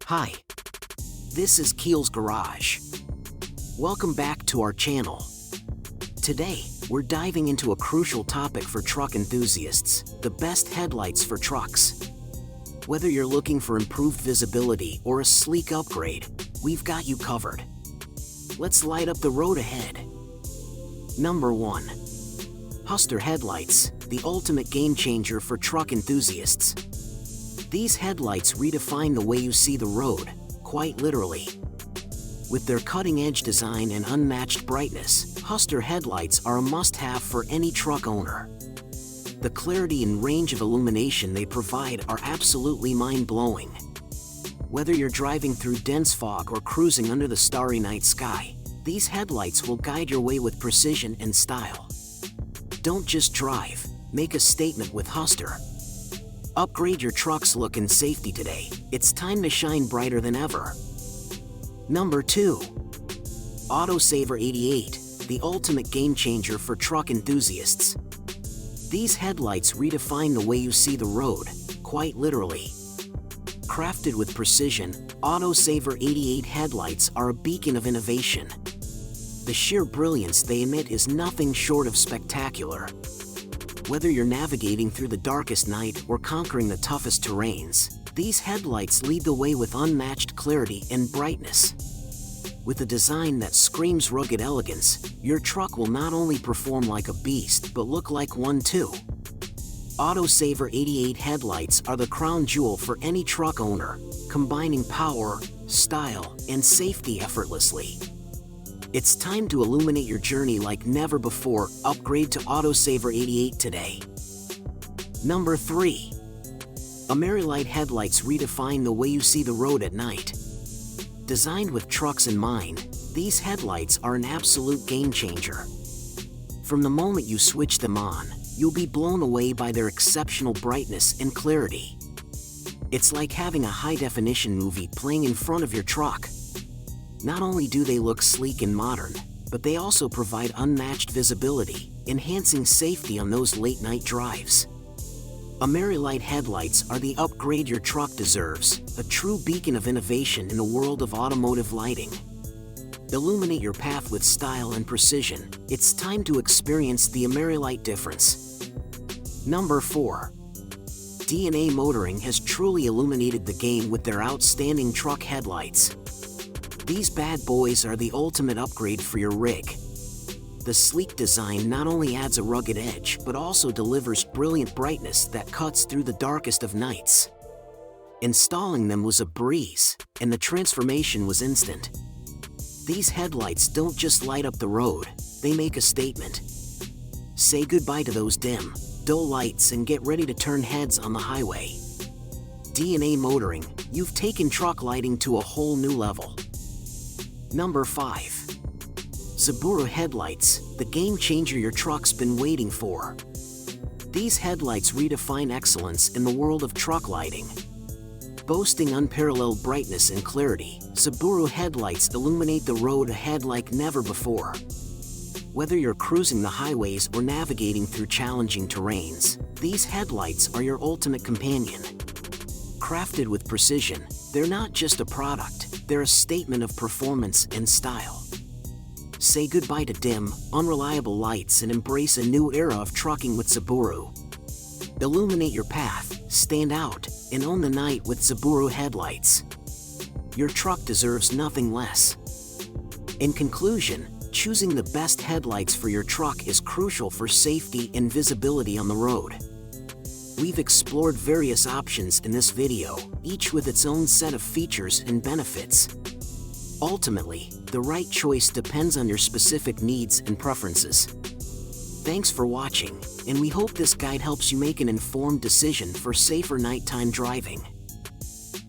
Hi, this is Keel's Garage. Welcome back to our channel. Today, we're diving into a crucial topic for truck enthusiasts, the best headlights for trucks. Whether you're looking for improved visibility or a sleek upgrade, we've got you covered. Let's light up the road ahead. Number 1. Huster headlights, the ultimate game changer for truck enthusiasts. These headlights redefine the way you see the road, quite literally. With their cutting-edge design and unmatched brightness, Huster headlights are a must-have for any truck owner. The clarity and range of illumination they provide are absolutely mind-blowing. Whether you're driving through dense fog or cruising under the starry night sky, these headlights will guide your way with precision and style. Don't just drive, make a statement with Huster. Upgrade your truck's look and safety today. It's time to shine brighter than ever. Number 2. Autosaver 88, the ultimate game changer for truck enthusiasts. These headlights redefine the way you see the road, quite literally. Crafted with precision, Autosaver 88 headlights are a beacon of innovation. The sheer brilliance they emit is nothing short of spectacular. Whether you're navigating through the darkest night or conquering the toughest terrains, these headlights lead the way with unmatched clarity and brightness. With a design that screams rugged elegance, your truck will not only perform like a beast but look like one too. Autosaver 88 headlights are the crown jewel for any truck owner, combining power, style, and safety effortlessly. It's time to illuminate your journey like never before. Upgrade to Autosaver 88 today. Number 3. Headlight headlights redefine the way you see the road at night. Designed with trucks in mind, these headlights are an absolute game changer. From the moment you switch them on, you'll be blown away by their exceptional brightness and clarity. It's like having a high-definition movie playing in front of your truck. Not only do they look sleek and modern, but they also provide unmatched visibility, enhancing safety on those late-night drives. Headlight headlights are the upgrade your truck deserves, a true beacon of innovation in a world of automotive lighting. Illuminate your path with style and precision. It's time to experience the Headlight difference. Number 4. DNA Motoring has truly illuminated the game with their outstanding truck headlights. These bad boys are the ultimate upgrade for your rig. The sleek design not only adds a rugged edge but also delivers brilliant brightness that cuts through the darkest of nights. Installing them was a breeze, and the transformation was instant. These headlights don't just light up the road, they make a statement. Say goodbye to those dim, dull lights and get ready to turn heads on the highway. DNA Motoring, you've taken truck lighting to a whole new level. Number 5. Subaru headlights, the game changer your truck's been waiting for. These headlights redefine excellence in the world of truck lighting. Boasting unparalleled brightness and clarity, Subaru headlights illuminate the road ahead like never before. Whether you're cruising the highways or navigating through challenging terrains, these headlights are your ultimate companion. Crafted with precision, they're not just a product, they're a statement of performance and style. Say goodbye to dim, unreliable lights and embrace a new era of trucking with Subaru. Illuminate your path, stand out, and own the night with Subaru headlights. Your truck deserves nothing less. In conclusion, choosing the best headlights for your truck is crucial for safety and visibility on the road. We've explored various options in this video, each with its own set of features and benefits. Ultimately, the right choice depends on your specific needs and preferences. Thanks for watching, and we hope this guide helps you make an informed decision for safer nighttime driving.